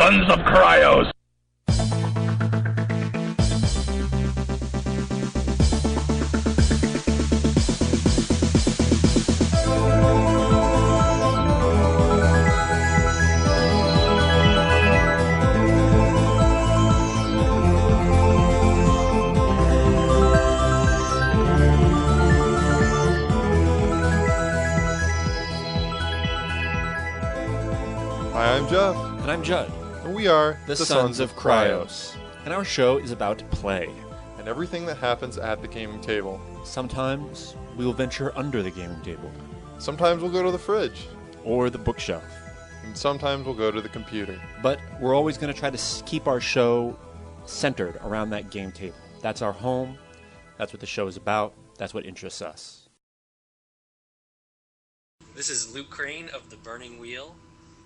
Sons of Kryos. Hi, I'm Jeff. And I'm Judd. And we are The Sons of Kryos. And our show is about play. And everything that happens at the gaming table. Sometimes we will venture under the gaming table. Sometimes we'll go to the fridge. Or the bookshelf. And sometimes we'll go to the computer. But we're always going to try to keep our show centered around that game table. That's our home. That's what the show is about. That's what interests us. This is Luke Crane of The Burning Wheel.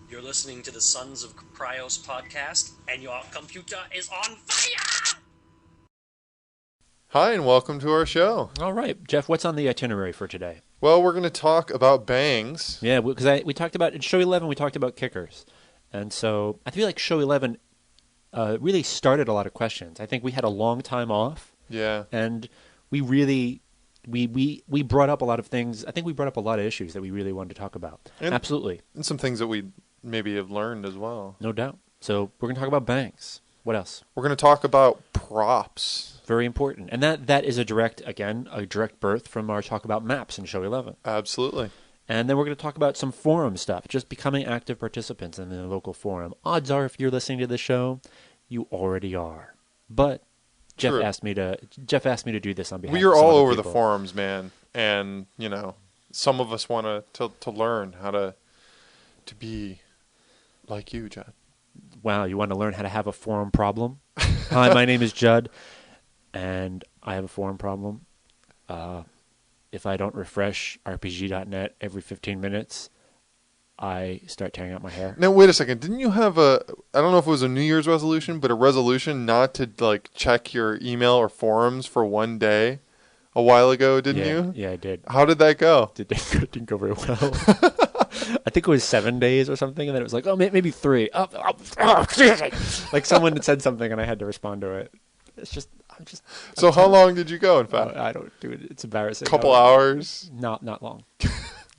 You're listening to the Sons of Kryos podcast, and your computer is on fire! Hi, and welcome to our show. All right. Jeff, what's on the itinerary for today? Well, we're going to talk about bangs. Yeah, because we talked about, in Show 11, we talked about kickers. And so I feel like Show 11 really started a lot of questions. I think we had a long time off. Yeah. And we really... We brought up a lot of things. I think we brought up a lot of issues that we really wanted to talk about. Absolutely. And some things that we maybe have learned as well. No doubt. So we're going to talk about banks. What else? We're going to talk about props. Very important. And that is a direct birth from our talk about maps in Show 11. Absolutely. And then we're going to talk about some forum stuff, just becoming active participants in the local forum. Odds are, if you're listening to the show, you already are. But Jeff asked me to do this on behalf of We are some all other over people. the forums, man. And, some of us want to learn how to be like you, Judd. Wow, you want to learn how to have a forum problem? Hi, my name is Judd, and I have a forum problem. If I don't refresh RPG.net every 15 minutes, I start tearing out my hair. Now, wait a second. Didn't you have I don't know if it was a New Year's resolution, but a resolution not to, check your email or forums for one day a while ago, didn't you? Yeah, I did. How did that go? It didn't go very well. I think it was 7 days or something, and then it was like, maybe 3. Like someone had said something, and I had to respond to it. So how long did you go, in fact? I don't do it. It's embarrassing. Couple hours? Not long.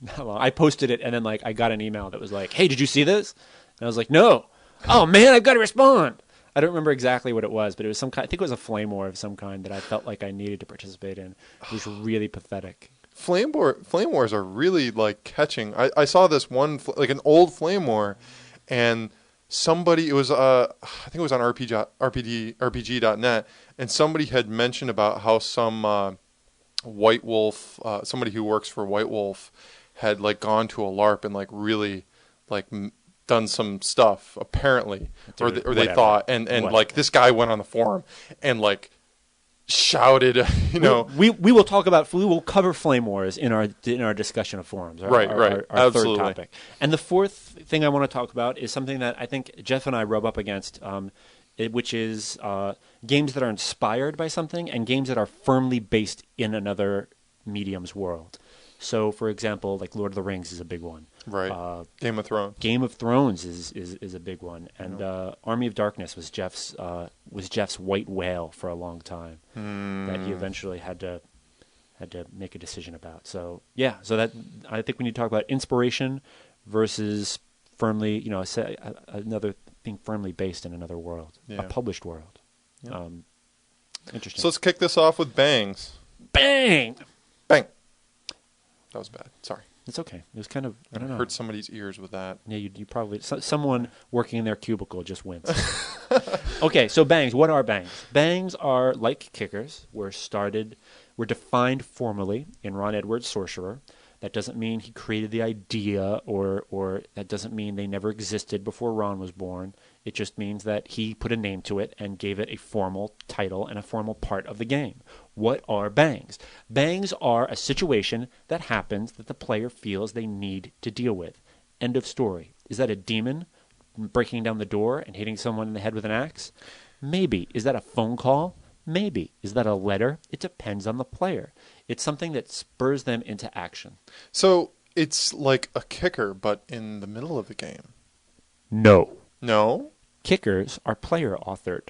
Not long. I posted it, and then I got an email that was like, "Hey, did you see this?" And I was like, "No." Oh man, I've got to respond. I don't remember exactly what it was, but it was some kind. I think it was a flame war of some kind that I felt like I needed to participate in. It was really pathetic. Flame wars are really catching. I saw this one an old flame war, and somebody, it was I think it was on RPG.net, and somebody had mentioned about how some White Wolf, somebody who works for White Wolf, had gone to a LARP and really done some stuff apparently, or they thought, and this guy went on the forum and shouted, We will talk about, we will cover flame wars in our discussion of forums. Right. Our Absolutely. third topic. And the fourth thing I want to talk about is something that I think Jeff and I rub up against, which is games that are inspired by something and games that are firmly based in another medium's world. So, for example, Lord of the Rings is a big one. Right. Game of Thrones. Game of Thrones is a big one, and Army of Darkness was Jeff's white whale for a long time that he eventually had to make a decision about. So that I think we need to talk about inspiration versus firmly, another thing firmly based in another world, a published world. Yeah. Interesting. So let's kick this off with bangs. Bang! Bang. That was bad. Sorry. It's okay. It was kind of, I don't know. Hurt somebody's ears with that. Yeah, you probably, someone working in their cubicle just winced. Okay, so bangs. What are bangs? Bangs are like kickers. Were defined formally in Ron Edwards' Sorcerer. That doesn't mean he created the idea, or that doesn't mean they never existed before Ron was born. It just means that he put a name to it and gave it a formal title and a formal part of the game. What are bangs? Bangs are a situation that happens that the player feels they need to deal with. End of story. Is that a demon breaking down the door and hitting someone in the head with an axe? Maybe. Is that a phone call? Maybe. Is that a letter? It depends on the player. It's something that spurs them into action. So it's like a kicker, but in the middle of the game. No. No? Kickers are player authored.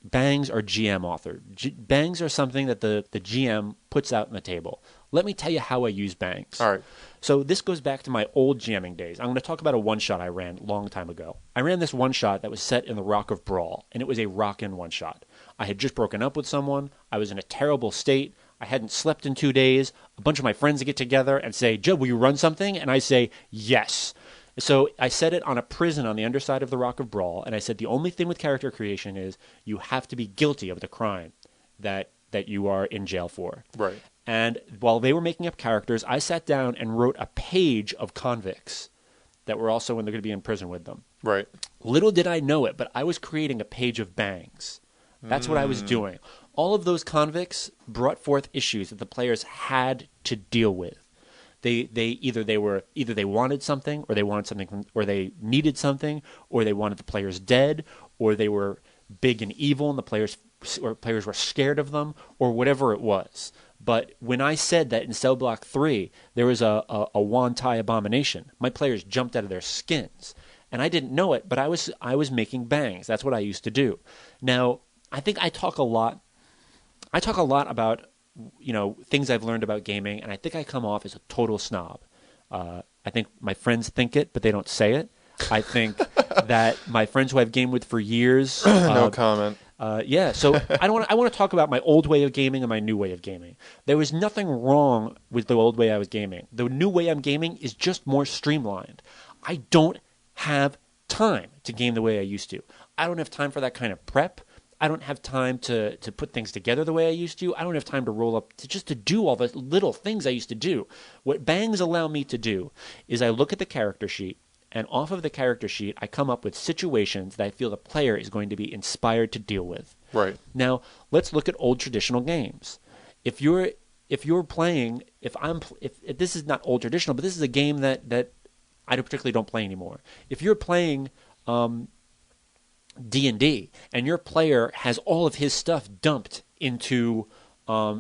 Bangs are GM authored. Bangs are something that the GM puts out on the table. Let me tell you how I use bangs. All right. So this goes back to my old GMing days. I'm going to talk about a one-shot I ran a long time ago. I ran this one-shot that was set in the Rock of Brawl, and it was a rockin' one-shot. I had just broken up with someone. I was in a terrible state. I hadn't slept in 2 days. A bunch of my friends get together and say, Joe, will you run something? And I say, yes. So I set it on a prison on the underside of the Rock of Brawl, and I said the only thing with character creation is you have to be guilty of the crime that you are in jail for. Right. And while they were making up characters, I sat down and wrote a page of convicts that were also going to be in prison with them. Right. Little did I know it, but I was creating a page of bangs. That's what I was doing. All of those convicts brought forth issues that the players had to deal with. They either they wanted something, or they wanted something, or they needed something, or they wanted the players dead, or they were big and evil, and the players were scared of them, or whatever it was. But when I said that in Cell Block 3 there was a Wantai abomination, my players jumped out of their skins, and I didn't know it, but I was making bangs. That's what I used to do. Now I think I talk a lot about things I've learned about gaming, and I think I come off as a total snob. I think my friends think it, but they don't say it. I think that my friends who I've gamed with for years... no comment. So I want to talk about my old way of gaming and my new way of gaming. There was nothing wrong with the old way I was gaming. The new way I'm gaming is just more streamlined. I don't have time to game the way I used to. I don't have time for that kind of prep. I don't have time to put things together the way I used to. I don't have time to roll up to do all the little things I used to do. What bangs allow me to do is I look at the character sheet, and off of the character sheet, I come up with situations that I feel the player is going to be inspired to deal with. Right. Now, let's look at old traditional games. If this is not old traditional, but this is a game that I particularly don't play anymore. If you're playing D&D, and your player has all of his stuff dumped into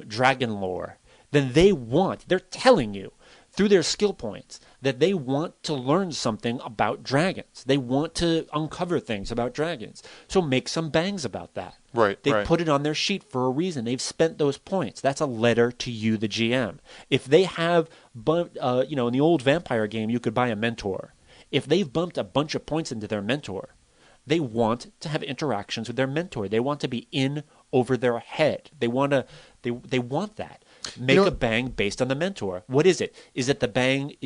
dragon lore, then they're telling you through their skill points that they want to learn something about dragons. They want to uncover things about dragons. So make some bangs about that. Right. They put it on their sheet for a reason. They've spent those points. That's a letter to you, the GM. If they have, in the old vampire game, you could buy a mentor. If they've bumped a bunch of points into their mentor, they want to have interactions with their mentor. They want to be in over their head. They want that. Make a bang based on the mentor. What is it? Is it the bang,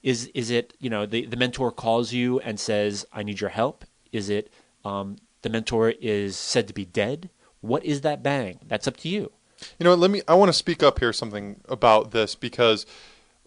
is it, the mentor calls you and says, I need your help? Is it the mentor is said to be dead? What is that bang? That's up to you. I want to speak up here something about this, because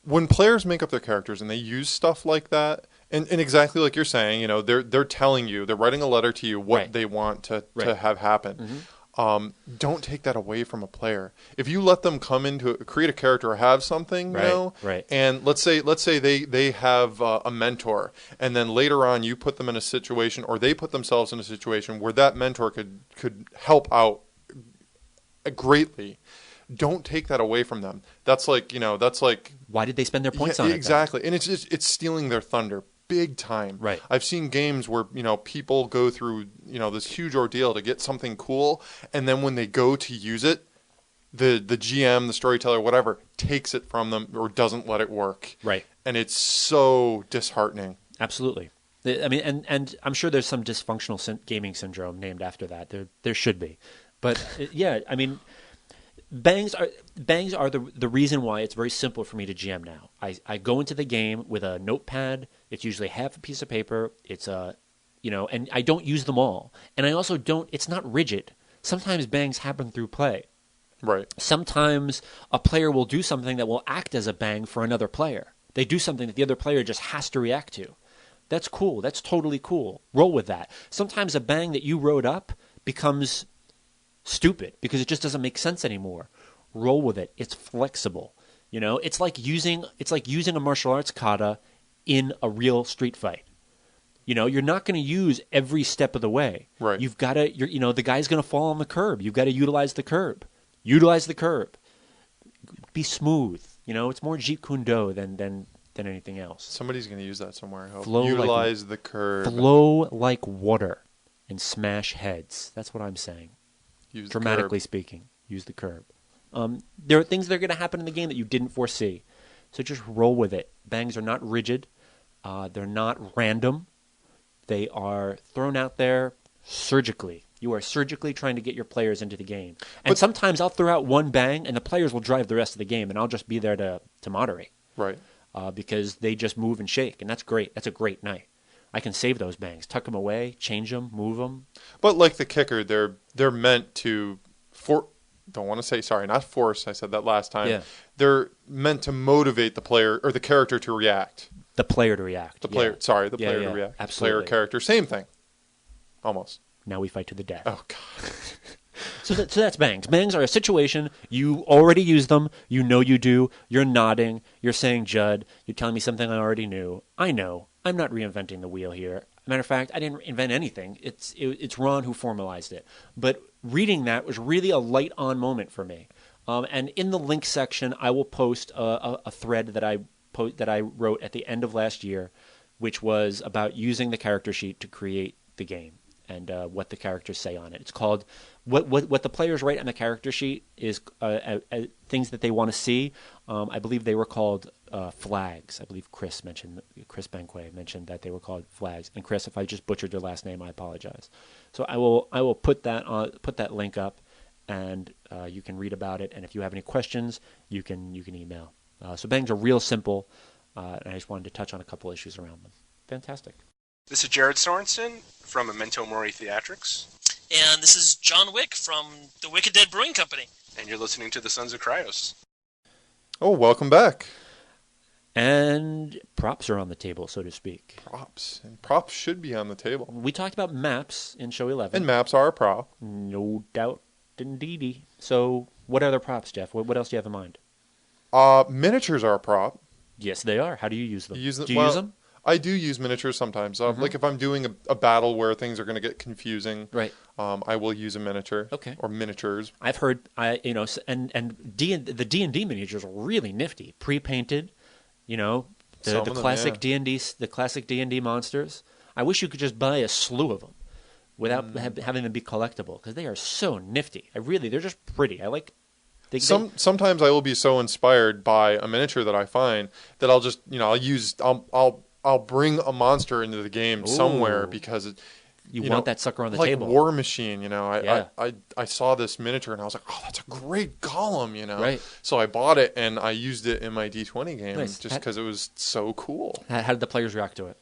when players make up their characters and they use stuff like that, and exactly like you're saying, they're telling you, they're writing a letter to you what they want to have happen. Mm-hmm. Don't take that away from a player. If you let them come into create a character or have something, and let's say they have a mentor, and then later on you put them in a situation, or they put themselves in a situation where that mentor could help out greatly. Don't take that away from them. That's like why did they spend their points on it? Exactly, and it's stealing their thunder. Big time. Right. I've seen games where people go through this huge ordeal to get something cool, and then when they go to use it, the GM, the storyteller, whatever, takes it from them or doesn't let it work. Right. And it's so disheartening. Absolutely. I mean, and I'm sure there's some dysfunctional gaming syndrome named after that. There should be, but yeah, I mean. Bangs are the reason why it's very simple for me to GM now. I go into the game with a notepad. It's usually half a piece of paper. It's and I don't use them all. And I also don't. It's not rigid. Sometimes bangs happen through play. Right. Sometimes a player will do something that will act as a bang for another player. They do something that the other player just has to react to. That's cool. That's totally cool. Roll with that. Sometimes a bang that you wrote up becomes stupid because it just doesn't make sense anymore. Roll with it. It's flexible. It's like using a martial arts kata in a real street fight. You're not going to use every step of the way. Right. You've got to. The guy's going to fall on the curb. You've got to utilize the curb. Utilize the curb. Be smooth. It's more Jeet Kune Do than than anything else. Somebody's going to use that somewhere. I hope. Flow Utilize the curve. Flow like water and smash heads. That's what I'm saying. Use Dramatically speaking, use the curb. There are things that are going to happen in the game that you didn't foresee. So just roll with it. Bangs are not rigid. They're not random. They are thrown out there surgically. You are surgically trying to get your players into the game. And sometimes I'll throw out one bang, and the players will drive the rest of the game, and I'll just be there to moderate. Right. Because they just move and shake, and that's great. That's a great night. I can save those bangs, tuck them away, change them, move them. But like the kicker, they're meant to don't want to say sorry, not force. I said that last time. Yeah. They're meant to motivate the player or the character to react. The player to react. The player, yeah. the player to react. Absolutely. Player character, same thing. Almost. Now we fight to the death. Oh God. So that's bangs. Bangs are a situation. You already use them. You know you do. You're nodding. You're saying, Judd, you're telling me something I already knew. I know. I'm not reinventing the wheel here. Matter of fact, I didn't invent anything. It's Ron who formalized it. But reading that was really a light-on moment for me. And in the link section, I will post a thread that I wrote at the end of last year, which was about using the character sheet to create the game and what the characters say on it. It's called what the players write on the character sheet is things that they want to see. I believe they were called flags. I believe Chris Banquet mentioned that they were called flags. And Chris, if I just butchered your last name, I apologize. So I will put that link up, and you can read about it. And if you have any questions, you can email. So bangs are real simple, and I just wanted to touch on a couple issues around them. Fantastic. This is Jared Sorensen from Memento Mori Theatrics. And this is John Wick from the Wicked Dead Brewing Company. And you're listening to the Sons of Kryos. Oh, welcome back. And props are on the table, so to speak. Props should be on the table. We talked about maps in show 11. And maps are a prop. No doubt, indeedy. So what other props, Jeff? What else do you have in mind? Miniatures are a prop. Yes, they are. How do you use them? Do you use them? I do use miniatures sometimes. Like if I'm doing a battle where things are going to get confusing, right? I will use a miniature. Okay. Or miniatures. I've heard, and the D&D miniatures are really nifty, pre-painted. The classic D&D, the classic D&D monsters. I wish you could just buy a slew of them without having them be collectible because they are so nifty. They're just pretty. I like. Sometimes I will be so inspired by a miniature that I find that I'll just I'll bring a monster into the game somewhere because you want that sucker on the like table. War Machine, I saw this miniature and I was like, oh, that's a great golem, Right. So I bought it and I used it in my D20 game Nice. just because it was so cool. How did the players react to it?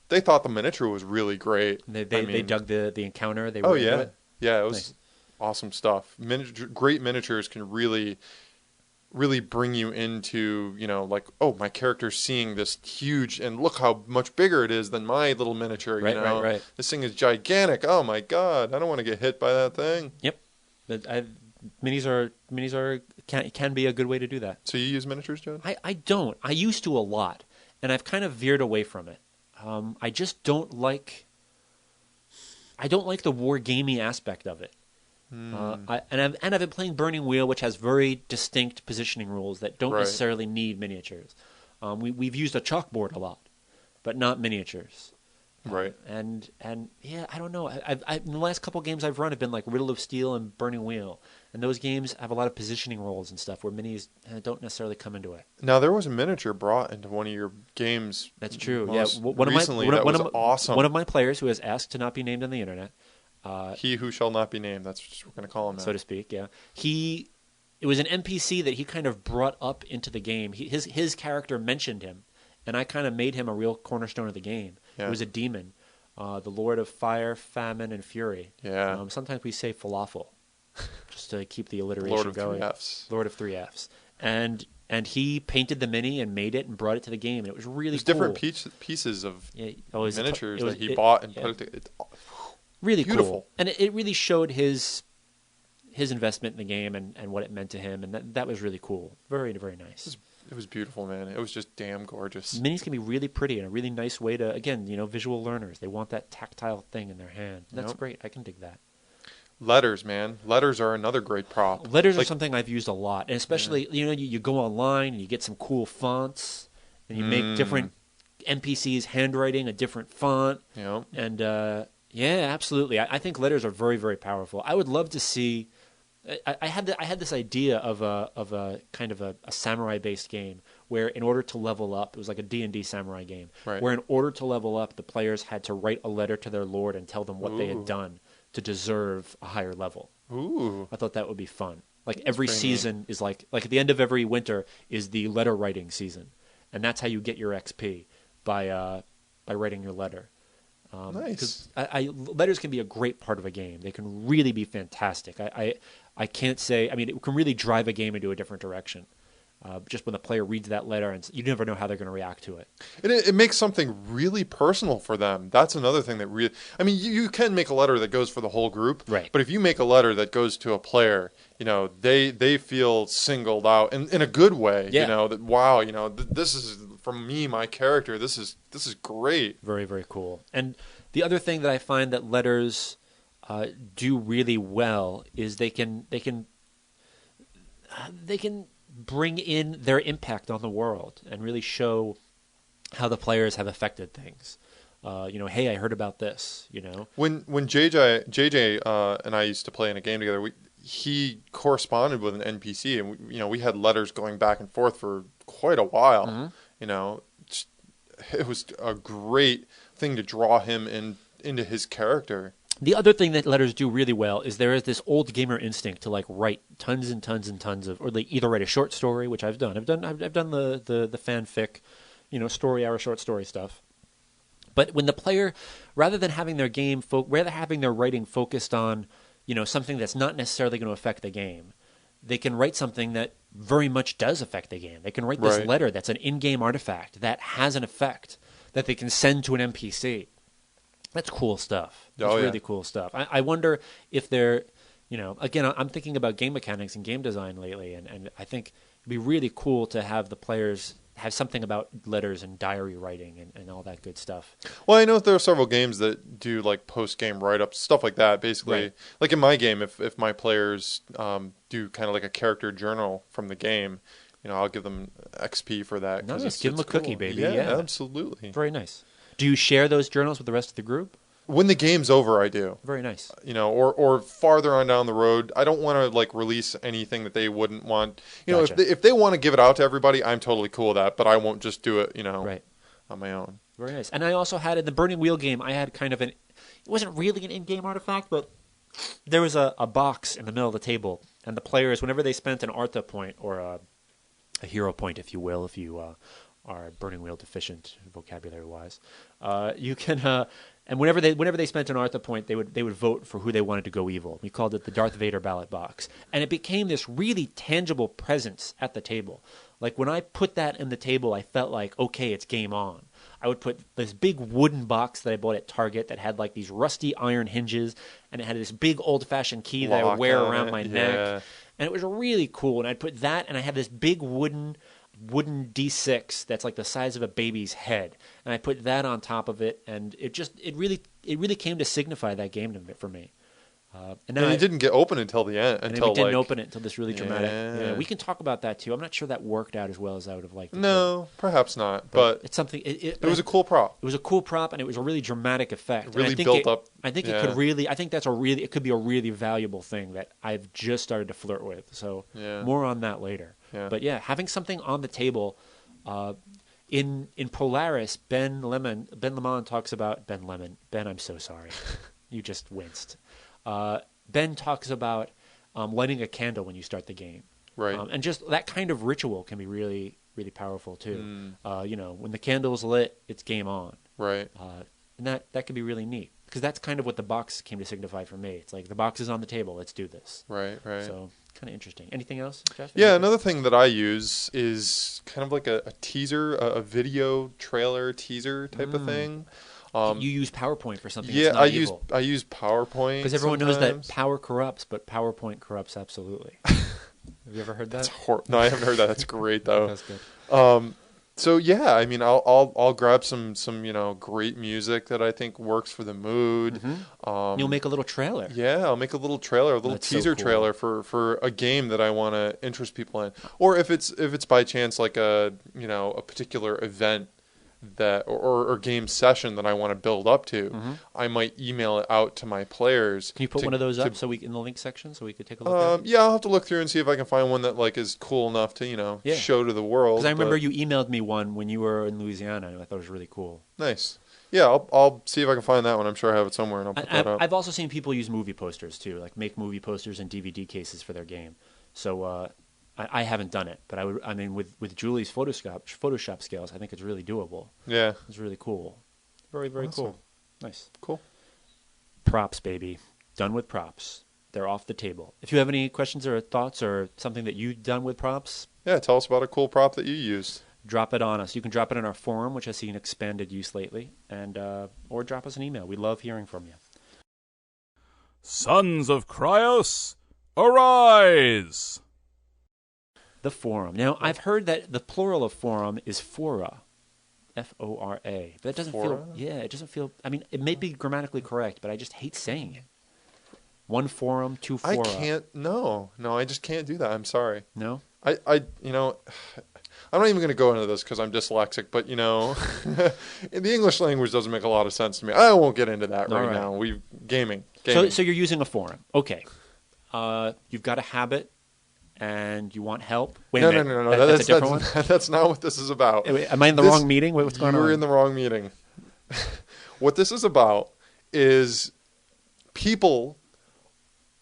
They thought the miniature was really great. They dug the encounter. They were into yeah, it? Yeah, it was Nice. Awesome stuff. Great miniatures can really bring you into, like, oh, my character's seeing this huge, and look how much bigger it is than my little miniature, Right. This thing is gigantic. Oh, my God. I don't want to get hit by that thing. Yep. Minis can be a good way to do that. So you use miniatures, John? I don't. I used to a lot, and I've kind of veered away from it. I just don't like the war gamey aspect of it. I've been playing Burning Wheel, which has very distinct positioning rules that don't necessarily need miniatures. We've used a chalkboard a lot, but not miniatures. Right. And yeah, I don't know. In the last couple games I've run have been like Riddle of Steel and Burning Wheel, and those games have a lot of positioning rules and stuff where minis don't necessarily come into it. Now there was a miniature brought into one of your games. That's true. Recently, that was awesome. One of my players who has asked to not be named on the internet. He who shall not be named. That's what we're going to call him now. So to speak, yeah. It was an NPC that he kind of brought up into the game. His character mentioned him, and I kind of made him a real cornerstone of the game. Yeah. It was a demon, the Lord of Fire, Famine, and Fury. Yeah. Sometimes we say falafel, just to keep the alliteration Lord of going. 3 Fs. Lord of 3 Fs. And he painted the mini and made it and brought it to the game, and it was really cool. Different pieces of miniatures that he bought and put it together. Really beautiful. Cool. And it really showed his investment in the game and what it meant to him, and that was really cool. Very, very nice. It was beautiful, man. It was just damn gorgeous. Minis can be really pretty and a really nice way to, again, visual learners. They want that tactile thing in their hand. That's great. I can dig that. Letters, man. Letters are another great prop. Letters are something I've used a lot, and especially you go online and you get some cool fonts, and you make different NPCs' handwriting a different font. Yeah. And yeah, absolutely. I think letters are very, very powerful. I would love to see. I had this idea of a kind of a samurai-based game where, in order to level up, it was like a D&D samurai game, Right. where in order to level up, the players had to write a letter to their lord and tell them what they Ooh. had done to deserve a higher level. Ooh. I thought that would be fun. Like every pretty season is like at the end of every winter is the letter writing season, and that's how you get your XP by writing your letter. Nice. Letters can be a great part of a game. They can really be fantastic. I can't say. I mean, it can really drive a game into a different direction. Just when the player reads that letter, and you never know how they're going to react to it. And it makes something really personal for them. That's another thing that really... I mean, you can make a letter that goes for the whole group. Right. But if you make a letter that goes to a player, they feel singled out in a good way. Yeah. That, wow, this is, from me, my character, this is great. Very, very cool. And the other thing that I find that letters do really well is they can bring in their impact on the world and really show how the players have affected things. Hey, I heard about this. When JJ and I used to play in a game together, he corresponded with an NPC, and we had letters going back and forth for quite a while. Mm-hmm. It was a great thing to draw him into his character. The other thing that letters do really well is there is this old gamer instinct to like write tons and tons and tons of, or like either write a short story, which I've done. I've done the fanfic, story hour short story stuff. But when the player, rather than having their writing focused on, something that's not necessarily going to affect the game, they can write something that very much does affect the game. They can write this Right. letter that's an in-game artifact that has an effect that they can send to an NPC. That's cool stuff. That's Oh, yeah. really cool stuff. I wonder if they're, again, I'm thinking about game mechanics and game design lately, and I think it'd be really cool to have the players have something about letters and diary writing and all that good stuff. Well, I know there are several games that do like post-game write-ups, stuff like that. Basically, Right. like in my game, if my players do kind of like a character journal from the game, I'll give them XP for that. 'Cause Nice. Give them a cookie, cool. baby. Yeah, Yeah. absolutely. Very nice. Do you share those journals with the rest of the group? When the game's over, I do. Very nice. Or farther on down the road. I don't want to like release anything that they wouldn't want. Gotcha. If they want to give it out to everybody, I'm totally cool with that. But I won't just do it, Right. on my own. Very nice. And I also had in the Burning Wheel game, I had kind of it wasn't really an in-game artifact, but there was a box in the middle of the table, and the players, whenever they spent an Artha point or a hero point, if you will, if you are Burning Wheel deficient vocabulary-wise, you can. And whenever they spent an Artha point, they would vote for who they wanted to go evil. We called it the Darth Vader ballot box, and it became this really tangible presence at the table. Like when I put that in the table, I felt like, okay, it's game on. I would put this big wooden box that I bought at Target that had like these rusty iron hinges, and it had this big old-fashioned key that I would Lock wear on around it, my yeah. neck, and it was really cool. And I'd put that, and I had this big wooden D6 that's like the size of a baby's head, and I put that on top of it, and it really came to signify that game for me. And And it didn't get open until the end. and Until we didn't like, open it until this really dramatic. Yeah. Yeah, we can talk about that too. I'm not sure that worked out as well as I would have liked it to. No, perhaps not. But It's something. it was a cool prop. It was a cool prop, and it was a really dramatic effect. It really And I think built up. I think it Yeah. could really. I think that's it could be a really valuable thing that I've just started to flirt with. So Yeah. more on that later. Yeah. But yeah, having something on the table. In Polaris, Ben Lemon talks about Ben. I'm so sorry, you just winced. Ben talks about lighting a candle when you start the game, Right. and just that kind of ritual can be really, really powerful too. When the candle's lit, it's game on, Right. and that can be really neat because that's kind of what the box came to signify for me. It's like the box is on the table, let's do this. Right. So kind of interesting. Anything else, Jeff? Yeah, another thing that I use is kind of like a teaser, a video trailer teaser type of thing. You use PowerPoint for something. Yeah, that's not evil. I use PowerPoint Because everyone knows that sometimes. power corrupts, but PowerPoint corrupts absolutely. Have you ever heard that? No, I haven't heard that. That's great though. That's good. So yeah, I mean, I'll grab some great music that I think works for the mood. You'll make a little trailer. Yeah, I'll make a little trailer, a little That's so teaser cool. trailer for a game that I want to interest people in, or if it's by chance like a particular event that or game session that I want to build up to, I might email it out to my players. Can you put to- one of those to- up so we in the link section so we could take a look at it? Yeah, I'll have to look through and see if I can find one that like is cool enough to Yeah. show to the world. Because I remember but- you emailed me one when you were in Louisiana, and I thought it was really cool. Nice. Yeah, I'll see if I can find that one. I'm sure I have it somewhere, and I'll put that up. I've also seen people use movie posters too, like make movie posters and DVD cases for their game. So I haven't done it, but I mean, with Julie's Photoshop skills, I think it's really doable. Yeah, It's really cool. Very, very Awesome. cool. Nice. cool. Props, baby. Done with props. They're off the table. If you have any questions or thoughts or something that you've done with props, Yeah, tell us about a cool prop that you used. drop it on us. You can drop it in our forum, which has seen expanded use lately, and or drop us an email. We love hearing from you. Sons of Kryos, arise! The forum. Now, I've heard that the plural of forum is fora. F-O-R-A. But that doesn't Fora? feel... Yeah, it doesn't feel... I mean, it may be grammatically correct, but I just hate saying it. One forum, two I fora. can't. No, I just can't do that. I'm sorry. No? I'm not even going to go into this because I'm dyslexic, but the English language doesn't make a lot of sense to me. I won't get into that All right right. now. Gaming. So you're using a forum. Okay. You've got a habit, and you want help. Wait a minute. No. That's a different one? That's not what this is about. Wait, am I in the wrong meeting? What's going on? You're in the wrong meeting. What this is about is people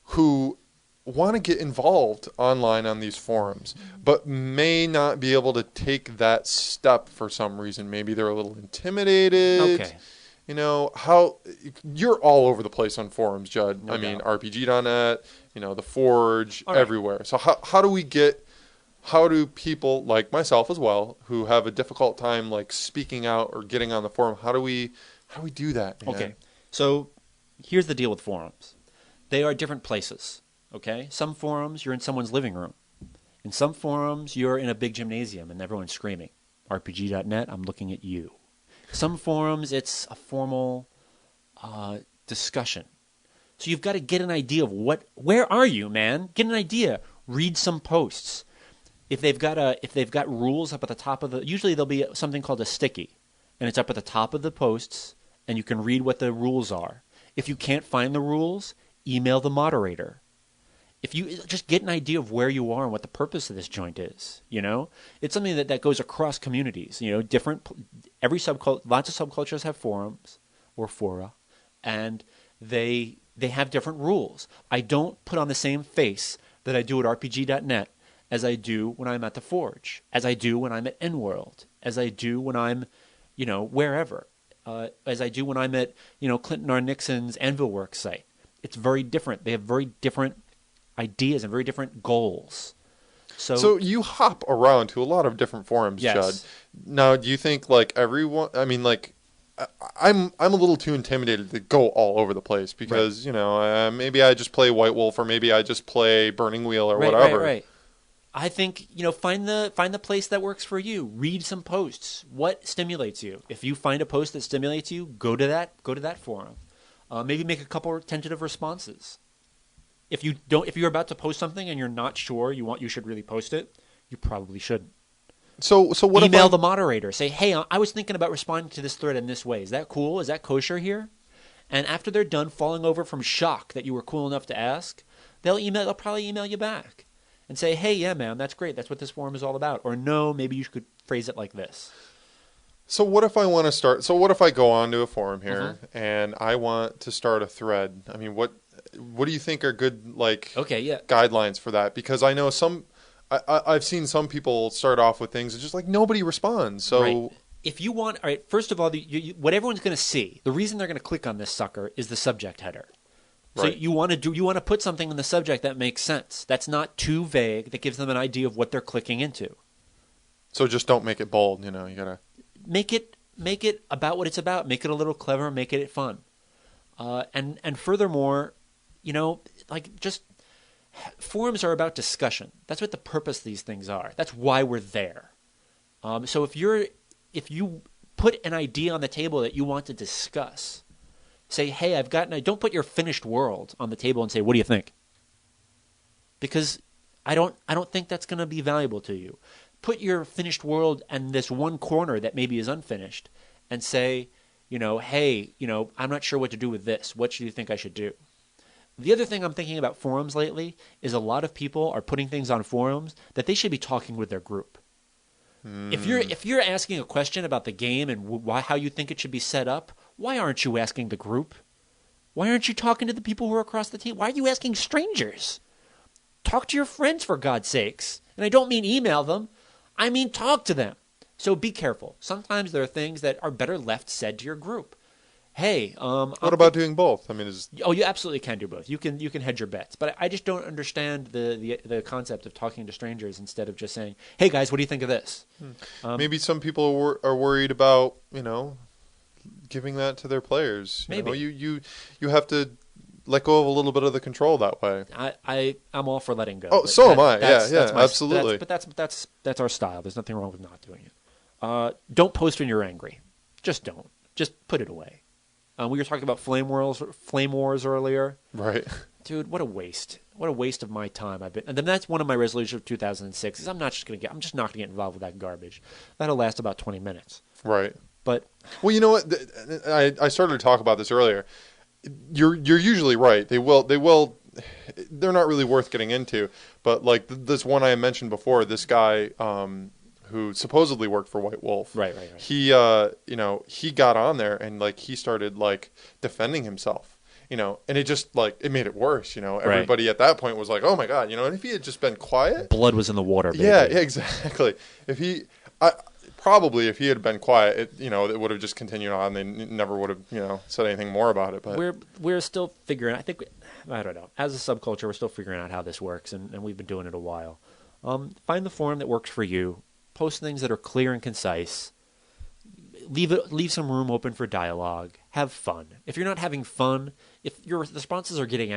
who want to get involved online on these forums, but may not be able to take that step for some reason. Maybe they're a little intimidated. Okay. How you're all over the place on forums, Judd. No I mean, doubt. RPG.net, the Forge, All right. everywhere. So how do people like myself as well, who have a difficult time like speaking out or getting on the forum, how do we do that, man? Okay. So here's the deal with forums. They are different places, okay? Some forums, you're in someone's living room. In some forums, you're in a big gymnasium and everyone's screaming. RPG.net, I'm looking at you. Some forums, it's a formal discussion. So you've got to get an idea of where are you, man? Get an idea. Read some posts. If they've got rules up at the top of usually there'll be something called a sticky, and it's up at the top of the posts, and you can read what the rules are. If you can't find the rules, email the moderator. If you just get an idea of where you are and what the purpose of this joint is, it's something that goes across communities. Lots of subcultures have forums or fora, and they have different rules. I don't put on the same face that I do at RPG.net as I do when I'm at the Forge, as I do when I'm at N-World, as I do when I'm, wherever, as I do when I'm at, Clinton R. Nixon's Anvil Works site. It's very different. They have very different ideas and very different goals. So you hop around to a lot of different forums, Yes. Judd. Now, do you think like everyone? I mean, like, I'm a little too intimidated to go all over the place because maybe I just play White Wolf or maybe I just play Burning Wheel or whatever. Right. I think find the place that works for you. Read some posts. What stimulates you? If you find a post that stimulates you, go to that forum. Maybe make a couple tentative responses. If you're about to post something and you're not sure you should really post it, you probably shouldn't. So what Email if the moderator. Say, hey, I was thinking about responding to this thread in this way. Is that cool? Is that kosher here? And after they're done falling over from shock that you were cool enough to ask, they'll probably email you back and say, hey, yeah, man, that's great. That's what this forum is all about. Or no, maybe you could phrase it like this. So what if I want to start? So what if I go onto a forum here and I want to start a thread? I mean, what do you think are good guidelines for that? Because I know I've seen some people start off with things and just like nobody responds. So Right. If you want, all right, first of all, what everyone's going to see, the reason they're going to click on this sucker is the subject header. So Right. you want to put something in the subject that makes sense. That's not too vague. That gives them an idea of what they're clicking into. So just don't make it bold. You gotta Make it about what it's about. Make it a little clever. Make it fun. And furthermore, just forums are about discussion. That's what the purpose of these things are. That's why we're there. So if you put an idea on the table that you want to discuss, say, hey, don't put your finished world on the table and say, what do you think? Because I don't think that's going to be valuable to you. Put your finished world in this one corner that maybe is unfinished and say, hey, I'm not sure what to do with this. What do you think I should do? The other thing I'm thinking about forums lately is a lot of people are putting things on forums that they should be talking with their group. If you're asking a question about the game and how you think it should be set up, why aren't you asking the group? Why aren't you talking to the people who are across the table? Why are you asking strangers? Talk to your friends, for God's sakes. And I don't mean email them. I mean talk to them. So be careful. Sometimes there are things that are better left said to your group. Hey, what about doing both? I mean, you absolutely can do both. You can hedge your bets, but I just don't understand the concept of talking to strangers instead of just saying, "Hey guys, what do you think of this?" Maybe some people are worried about giving that to their players. Maybe you have to let go of a little bit of the control that way. I'm all for letting go. Oh, so am I. Yeah, absolutely. But that's our style. There's nothing wrong with not doing it. Don't post when you're angry. Just don't. Just put it away. We were talking about flame wars earlier. Right. Dude, what a waste. What a waste of my time. And then that's one of my resolutions of 2006 is I'm just not going to get involved with that garbage. That'll last about 20 minutes. Right. But well, you know what? I started to talk about this earlier. You're usually right. They will. They're not really worth getting into. But like this one I mentioned before, this guy who supposedly worked for White Wolf. Right. He he got on there and like he started like defending himself. And it just like it made it worse. Everybody at that point was like, oh my God, and if he had just been quiet, blood was in the water. Baby. Yeah, exactly. If he had been quiet, it would have just continued on. They never would have, said anything more about it. But we're still figuring. I don't know. As a subculture, we're still figuring out how this works, and we've been doing it a while. Find the forum that works for you. Post things that are clear and concise. Leave some room open for dialogue. Have fun. If you're not having fun, if your responses are getting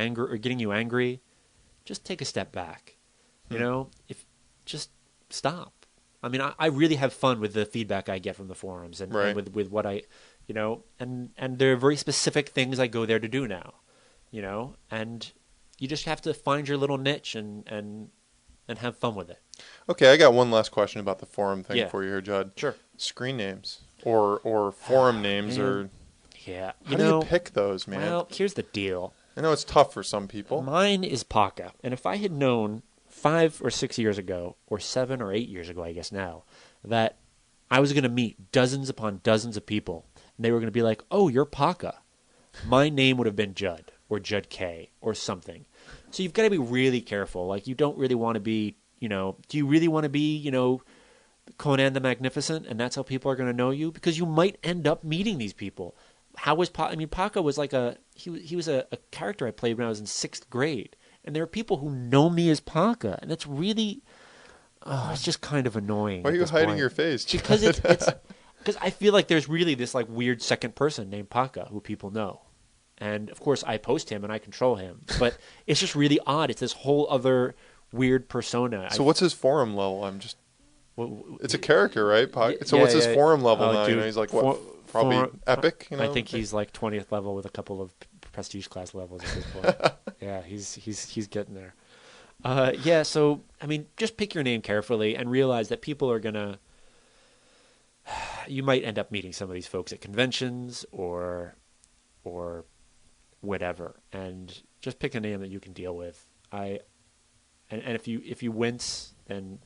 you angry, just take a step back. Just stop. I mean, I really have fun with the feedback I get from the forums and with what I, and there are very specific things I go there to do now, and you just have to find your little niche and have fun with it. Okay, I got one last question about the forum thing for you here, Judd. Sure. Screen names or forum names or yeah. How do you pick those, man? Well, here's the deal. I know it's tough for some people. Mine is Paka, and if I had known 5 or 6 years ago, or 7 or 8 years ago, I guess now, that I was going to meet dozens upon dozens of people, and they were going to be like, "Oh, you're Paka," my name would have been Judd or Judd K or something. So you've got to be really careful. Like, you don't really want to be, do you really want to be, Conan the Magnificent, and that's how people are going to know you? Because you might end up meeting these people. How was Paka? I mean, Paka was like he was a character I played when I was in 6th grade. And there are people who know me as Paka, and it's really, it's just kind of annoying. Why are you hiding your face? Because because I feel like there's really this like weird second person named Paka who people know, and of course I post him and I control him, but it's just really odd. It's this whole other weird persona. So what's his forum level? It's a character, right? So what's his forum level now? Dude, he's like what? Probably epic. I think he's like 20th level with a couple of prestige class levels at this point. Yeah, he's getting there. Yeah, so I mean, just pick your name carefully and realize that people are gonna. You might end up meeting some of these folks at conventions or whatever, and just pick a name that you can deal with. And if you wince, then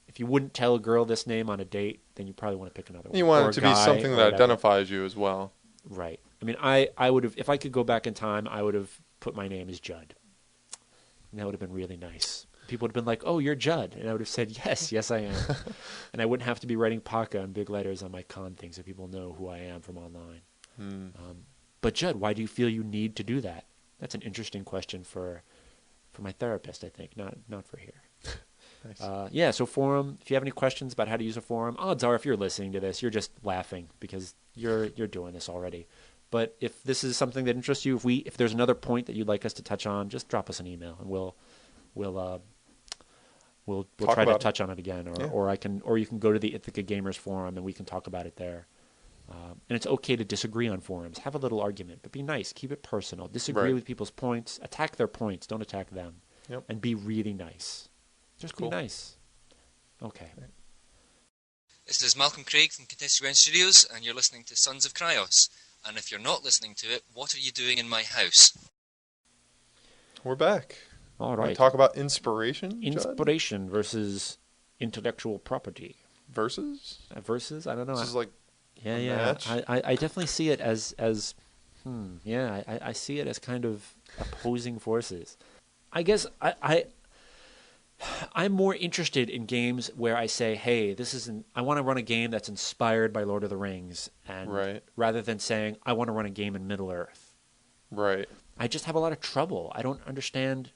if you wouldn't tell a girl this name on a date, then you probably want to pick another one. You want it to be something that identifies you as well. Right. I mean, I would have, if I could go back in time, I would have put my name as Judd. And that would have been really nice. People would have been like, "Oh, you're Judd." And I would have said, yes, I am. And I wouldn't have to be writing Paka in big letters on my con thing so people know who I am from online. But Judd, why do you feel you need to do that? That's an interesting question for my therapist, I think, not for here. Nice. So forum, if you have any questions about how to use a forum, odds are if you're listening to this, you're just laughing because you're doing this already. But if this is something that interests you, if there's another point that you'd like us to touch on, just drop us an email and we'll We'll Talk try to about it. touch on it again, Yeah. or you can go to the Ithaca Gamers forum and we can talk about it there. And it's okay to disagree on forums. Have a little argument, but be nice. Keep it personal. Disagree Right. with people's points. Attack their points. Don't attack them. Yep. And be really nice. Just Cool. be nice. Okay. This is Malcolm Craig from Contested Ground Studios, and you're listening to Sons of Kryos. And if you're not listening to it, what are you doing in my house? We're back. All Want to right. talk about inspiration, Judd? Inspiration versus intellectual property. Versus? Versus? I don't know. This is like Yeah, a yeah. match? I definitely see it as yeah, I see it as kind of opposing forces. I guess I'm more interested in games where I say, hey, I want to run a game that's inspired by Lord of the Rings, and Right. rather than saying I want to run a game in Middle Earth. right. I just have a lot of trouble. I don't understand.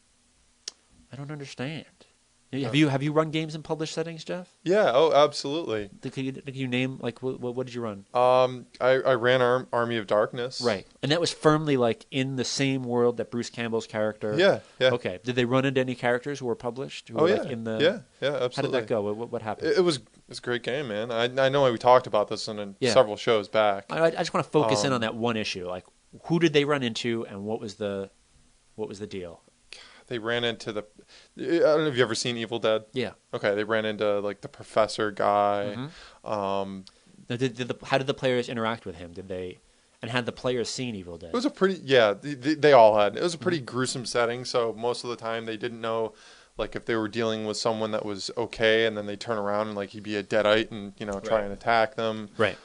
Have you run games in published settings, Jeff? Yeah. Oh, absolutely. Could you name, like, what did you run? I ran Army of Darkness. Right, and that was firmly like in the same world that Bruce Campbell's character. Yeah. Yeah. Okay. Did they run into any characters who were published? Who Oh were, yeah. like, in the? Yeah. Yeah. How did Absolutely. that go? What happened? It was a great game, man. I know we talked about this in Yeah. several shows back. I just want to focus in on that one issue. Like, who did they run into, and what was the deal? They ran into the. I don't know if you ever seen Evil Dead. Yeah. Okay, they ran into like the professor guy. Now, how did the players interact with him? Had the players seen Evil Dead? It was a pretty they all had. It was a pretty gruesome setting. So most of the time they didn't know like if they were dealing with someone that was okay, and then they turn around and like he'd be a deadite and try and attack them. Right.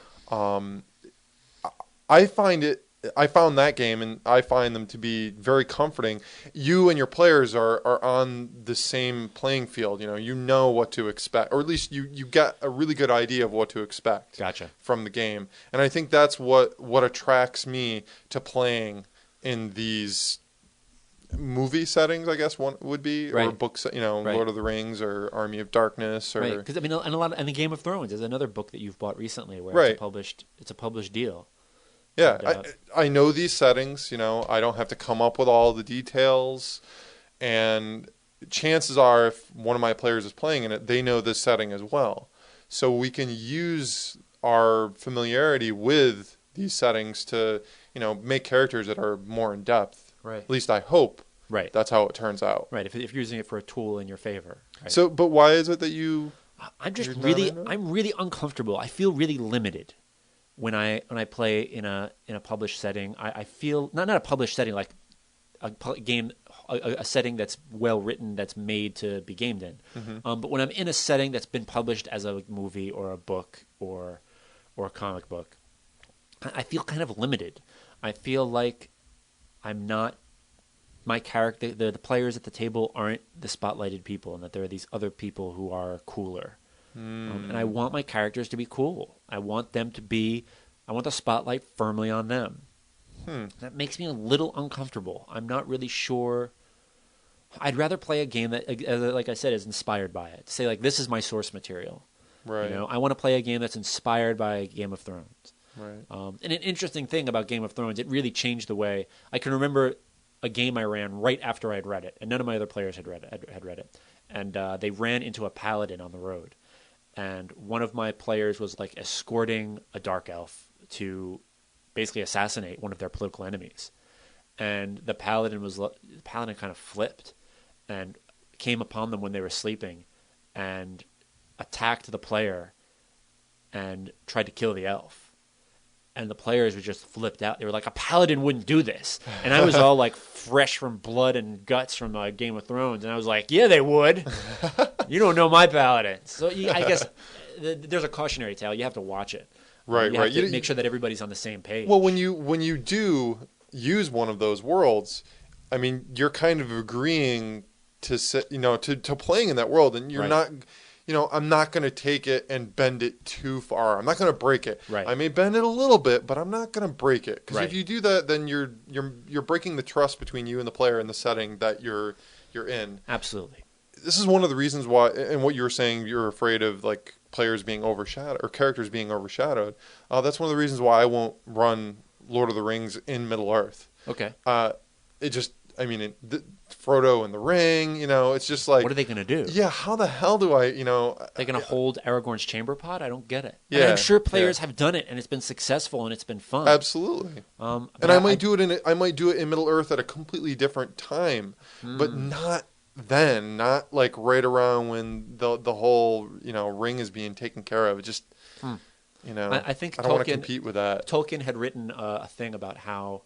I found that game, and I find them to be very comforting. You and your players are on the same playing field. You know what to expect, or at least you get a really good idea of what to expect. Gotcha. From the game. And I think that's what attracts me to playing in these movie settings, I guess one would be, or Right. books, Right. Lord of the Rings or Army of Darkness, or Right. Because and the Game of Thrones is another book that you've bought recently, where Right. it's a published deal. yeah, And, I know these settings. I don't have to come up with all the details, and chances are, if one of my players is playing in it, they know this setting as well. So we can use our familiarity with these settings to, make characters that are more in depth. Right. At least I hope Right. that's how it turns out. Right. If you're using it for a tool in your favor. Right. So, but why is it that you? I'm just You're not really into it? I'm really uncomfortable. I feel really limited when I play in a published setting. I feel not a published setting, like a setting that's well written, that's made to be gamed in. But when I'm in a setting that's been published as a movie or a book or a comic book, I feel kind of limited. I feel like I'm not my character. The players at the table aren't the spotlighted people, and that there are these other people who are cooler. And I want my characters to be cool. I want the spotlight firmly on them. That makes me a little uncomfortable. I'm not really sure. I'd rather play a game that, like I said, is inspired by it. Say, like, this is my source material. Right. I want to play a game that's inspired by Game of Thrones. Right. And an interesting thing about Game of Thrones, it really changed the way I can remember a game I ran right after I'd read it, and none of my other players had read it. And they ran into a paladin on the road. And one of my players was like escorting a dark elf to basically assassinate one of their political enemies. And the paladin kind of flipped and came upon them when they were sleeping and attacked the player and tried to kill the elf. And the players were just flipped out. They were like, a paladin wouldn't do this. And I was all like fresh from blood and guts from Game of Thrones. And I was like, yeah, they would. You don't know my paladin. So I guess there's a cautionary tale. You have to watch it. Right, you right. have to make sure that everybody's on the same page. Well, when you do use one of those worlds, I mean, you're kind of agreeing to playing in that world, and you're Right. not. I'm not going to take it and bend it too far. I'm not going to break it. Right. I may bend it a little bit, but I'm not going to break it. Because Right. if you do that, then you're breaking the trust between you and the player in the setting that you're in. Absolutely. This is one of the reasons why, and what you were saying, you're afraid of like players being overshadowed or characters being overshadowed. That's one of the reasons why I won't run Lord of the Rings in Middle Earth. Okay. Frodo and the ring. It's just like, What are they going to do? yeah, how the hell do I? They're going to hold Aragorn's chamber pot? I don't get it. Yeah, and I'm sure players have done it, and it's been successful, and it's been fun. Absolutely. And I might do it in Middle Earth at a completely different time, but not then, not like right around when the whole ring is being taken care of. It just I think I don't want to compete with that. Tolkien had written a thing about how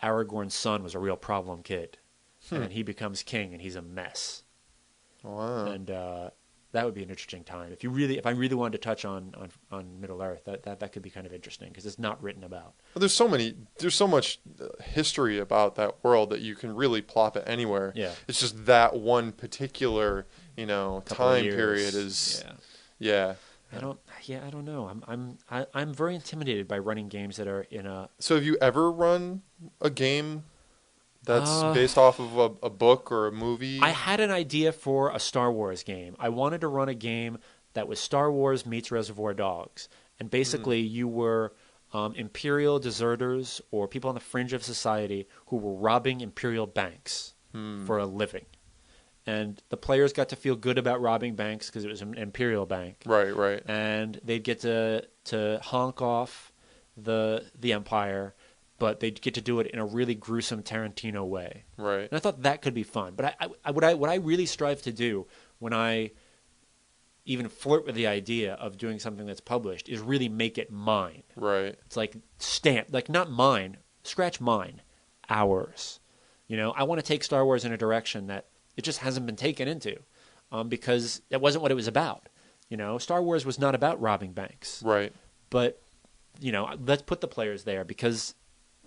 Aragorn's son was a real problem kid, and he becomes king, and he's a mess. Wow. And that would be an interesting time. If I really wanted to touch on Middle Earth, that could be kind of interesting because it's not written about. Well, there's so much history about that world that you can really plop it anywhere. Yeah. It's just that one particular time period is yeah. I don't know. I'm very intimidated by running games that are in a. So have you ever run a game that's based off of a book or a movie? I had an idea for a Star Wars game. I wanted to run a game that was Star Wars meets Reservoir Dogs. And basically you were Imperial deserters or people on the fringe of society who were robbing Imperial banks for a living. And the players got to feel good about robbing banks because it was an Imperial bank. Right. And they'd get to honk off the Empire, but they'd get to do it in a really gruesome Tarantino way. Right. And I thought that could be fun. But what I really strive to do when I even flirt with the idea of doing something that's published is really make it mine. Right. It's like not mine, scratch mine, ours. I want to take Star Wars in a direction that it just hasn't been taken into because that wasn't what it was about. Star Wars was not about robbing banks. Right. But, let's put the players there because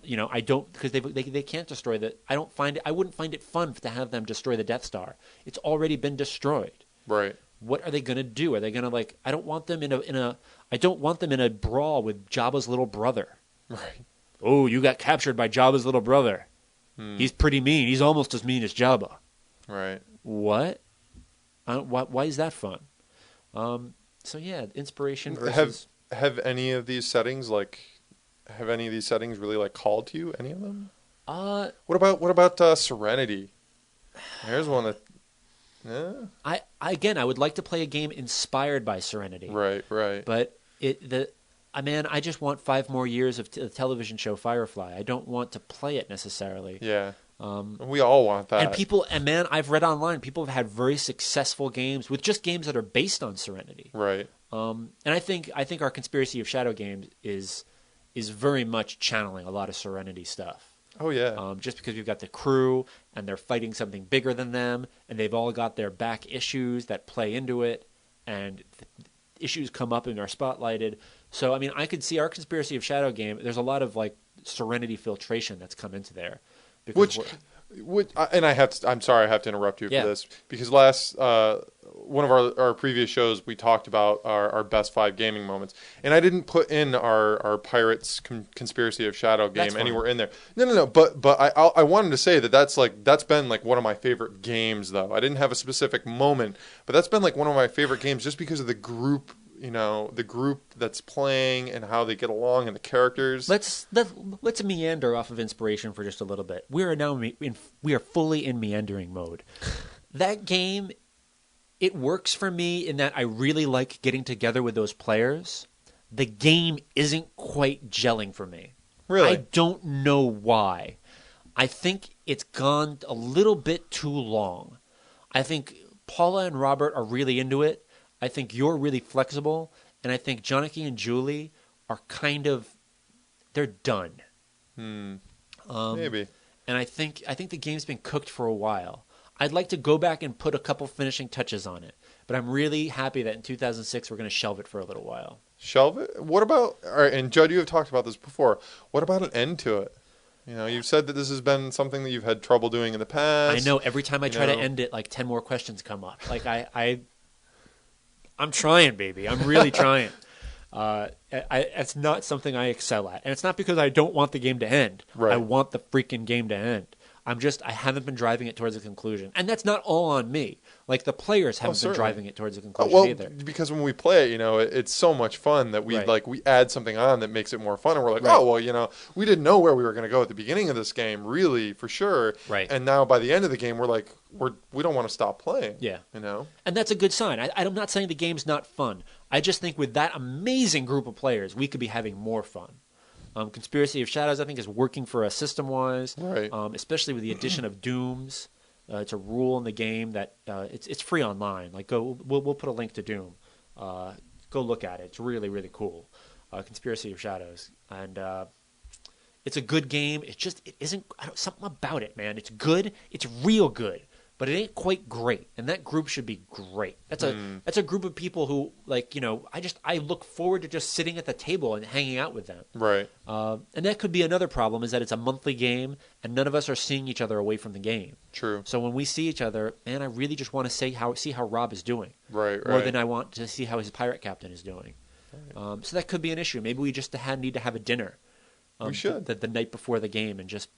because they can't destroy I wouldn't find it fun to have them destroy the Death Star. It's already been destroyed. Right. What are they going to do? Are they going to I don't want them I don't want them in a brawl with Jabba's little brother. Right. Oh, you got captured by Jabba's little brother. He's pretty mean. He's almost as mean as Jabba. Right. What? Why is that fun? So yeah, inspiration versus have any of these settings really called to you? Any of them? What about Serenity? Here's one that. Yeah. I would like to play a game inspired by Serenity. Right. But I just want 5 more years of the television show Firefly. I don't want to play it necessarily. Yeah. We all want that. And I've read online, people have had very successful games with just games that are based on Serenity. Right. And I think our Conspiracy of Shadow games is very much channeling a lot of Serenity stuff. Oh yeah. Just because we've got the crew and they're fighting something bigger than them, and they've all got their back issues that play into it, and issues come up and are spotlighted. So I could see our Conspiracy of Shadow game. There's a lot of Serenity filtration that's come into there. I'm sorry, I have to interrupt you for this because one of our previous shows we talked about our best 5 gaming moments, and I didn't put in our Pirates Conspiracy of Shadow game anywhere in there. No. But I wanted to say that's been one of my favorite games though. I didn't have a specific moment, but that's been one of my favorite games just because of the group. The group that's playing and how they get along and the characters. Let's meander off of inspiration for just a little bit. We are fully in meandering mode. That game, it works for me in that I really like getting together with those players. The game isn't quite gelling for me. Really? I don't know why. I think it's gone a little bit too long. I think Paula and Robert are really into it. I think you're really flexible, and I think Jonathan and Julie are they're done. Maybe. And I think the game's been cooked for a while. I'd like to go back and put a couple finishing touches on it, but I'm really happy that in 2006 we're going to shelve it for a little while. Shelve it? What about? All right, and Judd, you have talked about this before. What about an end to it? You've said that this has been something that you've had trouble doing in the past. I know. Every time I try to end it, 10 more questions come up. I'm trying, baby. I'm really trying. It's not something I excel at. And it's not because I don't want the game to end. Right. I want the freaking game to end. I haven't been driving it towards a conclusion. And that's not all on me. Like, the players haven't been certainly. driving it towards a conclusion either. Because when we play it, it's so much fun that we Right. we add something on that makes it more fun, and we're like, Right. oh well, we didn't know where we were going to go at the beginning of this game, really, for sure. Right. And now by the end of the game, we're like, we don't want to stop playing. Yeah. And that's a good sign. I'm not saying the game's not fun. I just think with that amazing group of players, we could be having more fun. Conspiracy of Shadows, I think, is working for us system-wise, Right. Especially with the addition of Dooms. It's a rule in the game that it's free online. Like, we'll put a link to Doom. Go look at it. It's really, really cool. Conspiracy of Shadows, and it's a good game. It isn't something about it, man. It's good. It's real good, but it ain't quite great. And that group should be great. That's a group of people who, I look forward to just sitting at the table and hanging out with them. Right. And that could be another problem, is that it's a monthly game and none of us are seeing each other away from the game. True. So when we see each other, man, I really just want to see how Rob is doing. Right. More than I want to see how his pirate captain is doing. Right. So that could be an issue. Maybe we just need to have a dinner. We should. The night before the game and just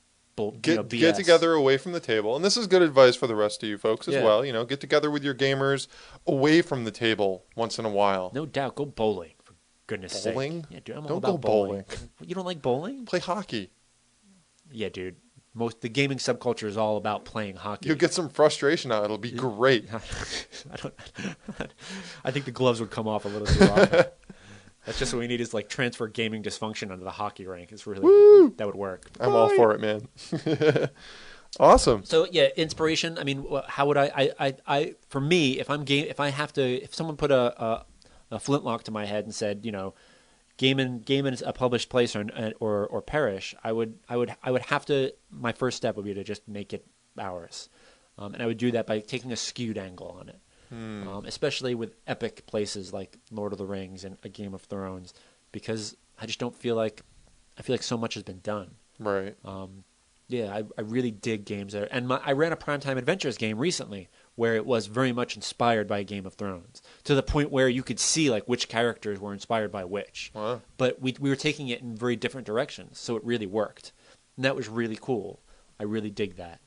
get BS. together away from the table. And this is good advice for the rest of you folks as Yeah. well. Get together with your gamers away from the table once in a while. No doubt. Go bowling, for goodness sake. Bowling? Yeah, dude, I'm all Don't about go bowling. You don't like bowling? Play hockey. Yeah, dude. The gaming subculture is all about playing hockey. You'll get some frustration out. It'll be great. I think the gloves would come off a little too often. That's just what we need, is transfer gaming dysfunction onto the hockey rink. It's really that would work. I'm all for it, man. Awesome. So yeah, inspiration. I mean, how would I for me, if someone put a flintlock to my head and said, gaming is a published place or perish, I would have to. My first step would be to just make it ours, and I would do that by taking a skewed angle on it. Especially with epic places like Lord of the Rings and A Game of Thrones, because I just don't feel like so much has been done. Right. Yeah, I really dig games there. And I ran a Primetime Adventures game recently where it was very much inspired by Game of Thrones, to the point where you could see which characters were inspired by which. Wow. But we were taking it in very different directions, so it really worked. And that was really cool. I really dig that.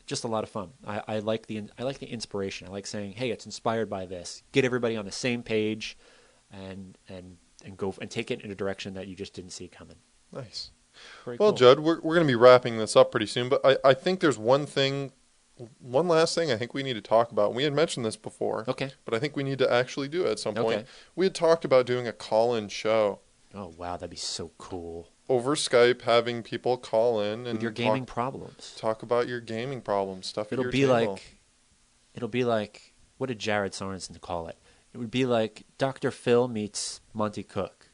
Just a lot of fun. I like the inspiration. I like saying, hey, it's inspired by this. Get everybody on the same page and go and take it in a direction that you just didn't see coming. Nice. Very Well, cool. Judd, we're going to be wrapping this up pretty soon, but I think there's one last thing I think we need to talk about. We had mentioned this before. Okay. But I think we need to actually do it at some point. Okay. We had talked about doing a call-in show. Oh, wow, that'd be so cool. Over Skype, having people call in and With your gaming problems. talk about your gaming problems, stuff at It'll your be table. like, what did Jared Sorensen call it? It would be like Dr. Phil meets Monty Cook.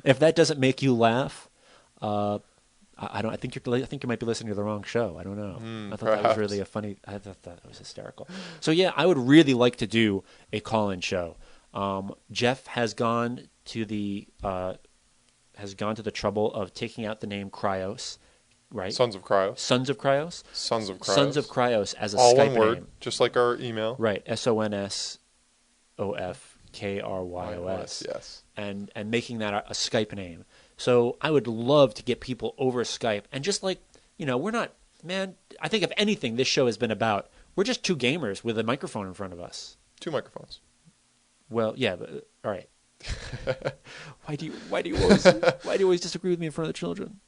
If that doesn't make you laugh, I think you might be listening to the wrong show. I don't know. I thought that was really I thought that was hysterical. So yeah, I would really like to do a call-in show. Jeff has gone to the trouble of taking out the name Kryos, right? Sons of Kryos. Sons of Kryos. Sons of Kryos. Sons of Kryos as a All Skype one word, name. just like our email. Right. SONSOFKRYOS. Yes. And making that a Skype name. So I would love to get people over Skype and just we're not, man, I think if anything this show has been about, we're just two gamers with a microphone in front of us. 2 microphones. Well, yeah, but, all right. Why do you always disagree with me in front of the children?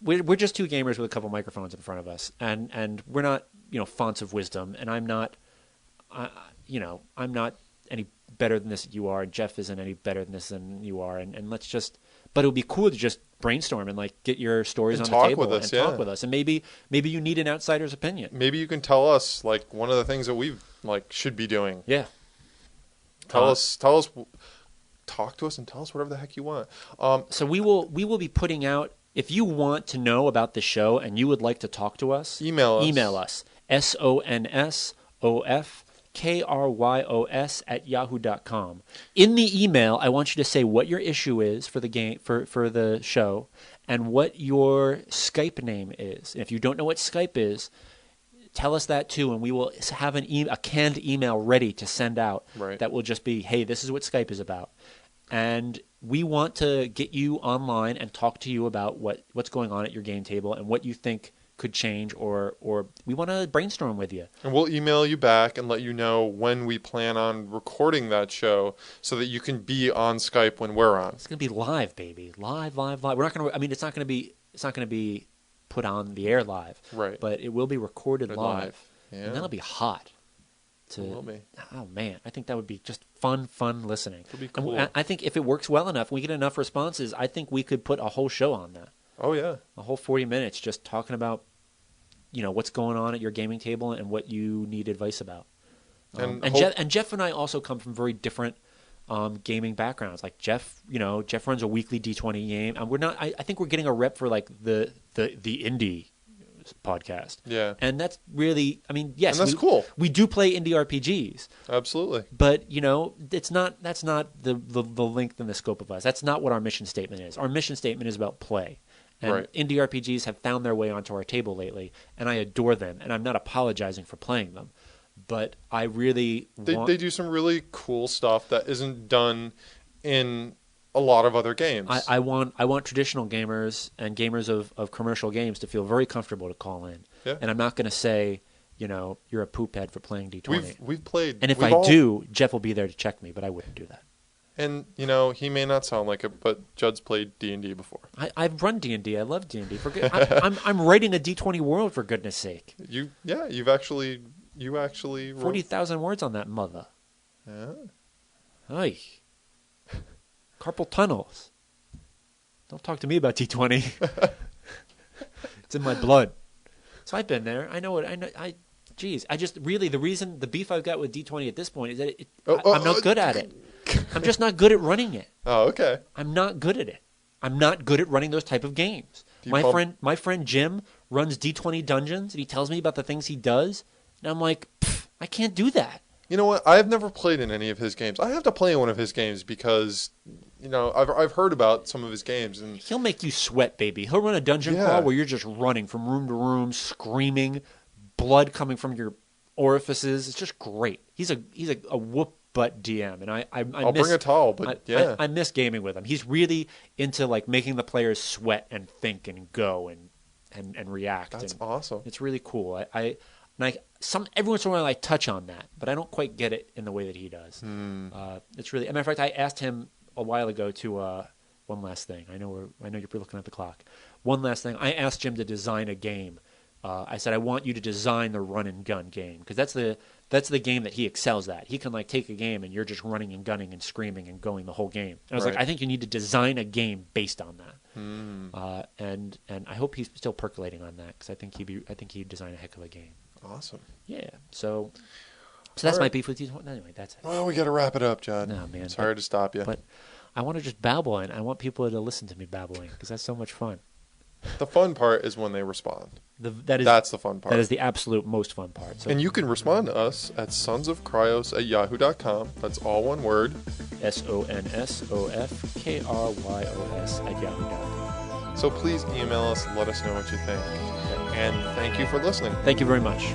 We're just two gamers with a couple microphones in front of us, and we're not fonts of wisdom, and I'm not any better than this than you are. Jeff isn't any better than this than you are, and let's just. But it would be cool to just brainstorm and get your stories And on talk the table with us, and talk yeah. with us, and maybe you need an outsider's opinion. Maybe you can tell us one of the things that we should be doing. Yeah. Tell us, talk to us and tell us whatever the heck you want. So we will be putting out, if you want to know about the show and you would like to talk to us, Email us. SONSOFKRYOS@yahoo.com. In the email, I want you to say what your issue is for the game for the show and what your Skype name is. And if you don't know what Skype is, tell us that too, and we will have a canned email ready to send out. Right. That will just be, hey, this is what Skype is about. And we want to get you online and talk to you about what's going on at your game table and what you think could change, or we want to brainstorm with you. And we'll email you back and let you know when we plan on recording that show so that you can be on Skype when we're on. It's going to be live, baby. Live. We're not going to, I mean, it's not going to be put on the air live. Right. But it will be recorded live. Yeah. And that'll be hot. It will be. Oh, man. I think that would be just fun listening. It'll be cool. And I think if it works well enough, we get enough responses, I think we could put a whole show on that. Oh, yeah. A whole 40 minutes just talking about, what's going on at your gaming table and what you need advice about. And Jeff and I also come from very different gaming backgrounds. Like Jeff runs a weekly D20 game, and we're not. I think we're getting a rep for like the indie podcast. Yeah, and that's really. I mean, yes, and that's cool. We do play indie RPGs. Absolutely. But it's not. That's not the length and the scope of us. That's not what our mission statement is. Our mission statement is about play. And right. Indie RPGs have found their way onto our table lately, and I adore them, and I'm not apologizing for playing them. But I really they do some really cool stuff that isn't done in a lot of other games. I want traditional gamers and gamers of commercial games to feel very comfortable to call in. Yeah. And I'm not going to say, you're a poop head for playing D20. We've played. And if I do, Jeff will be there to check me, but I wouldn't do that. And, he may not sound like it, but Judd's played D&D before. I've run D&D. I love D&D. I'm writing a D20 world, for goodness sake. You actually wrote 40,000 words on that mother. Yeah. Ay. Carpal tunnels. Don't talk to me about D20. It's in my blood. So I've been there. I know it. Geez. I just really, the beef I've got with D20 at this point is that I'm not good at it. I'm just not good at running it. Oh, okay. I'm not good at it. I'm not good at running those type of games. My friend Jim runs D20 dungeons, and he tells me about the things he does, and I'm like, I can't do that. You know what? I've never played in any of his games. I have to play in one of his games because, I've heard about some of his games, and he'll make you sweat, baby. He'll run a dungeon crawl where you're just running from room to room, screaming, blood coming from your orifices. It's just great. He's a whoop butt DM, and I'll bring a towel, but I miss gaming with him. He's really into like making the players sweat and think and go and react. That's awesome. It's really cool. Every once in a while I touch on that, but I don't quite get it in the way that he does. It's really. As a matter of fact, I asked him a while ago to one last thing. I know you're looking at the clock. One last thing. I asked Jim to design a game. I said I want you to design the run and gun game because that's the game that he excels at. He can like take a game and you're just running and gunning and screaming and going the whole game. And I was like, I think you need to design a game based on that. And I hope he's still percolating on that because I think he'd design a heck of a game. Awesome. Yeah. So that's my beef with you. Anyway, that's it. Well, we got to wrap it up, Judd. No, man. Sorry to stop you. But I want to just babble, and I want people to listen to me babbling because that's so much fun. The fun part is when they respond. That's the fun part. That is the absolute most fun part. So, and you can respond to us at sonsofkryos@yahoo.com. That's all one word. SONSOFKRYOS@yahoo.com. So please email us and let us know what you think. And thank you for listening. Thank you very much.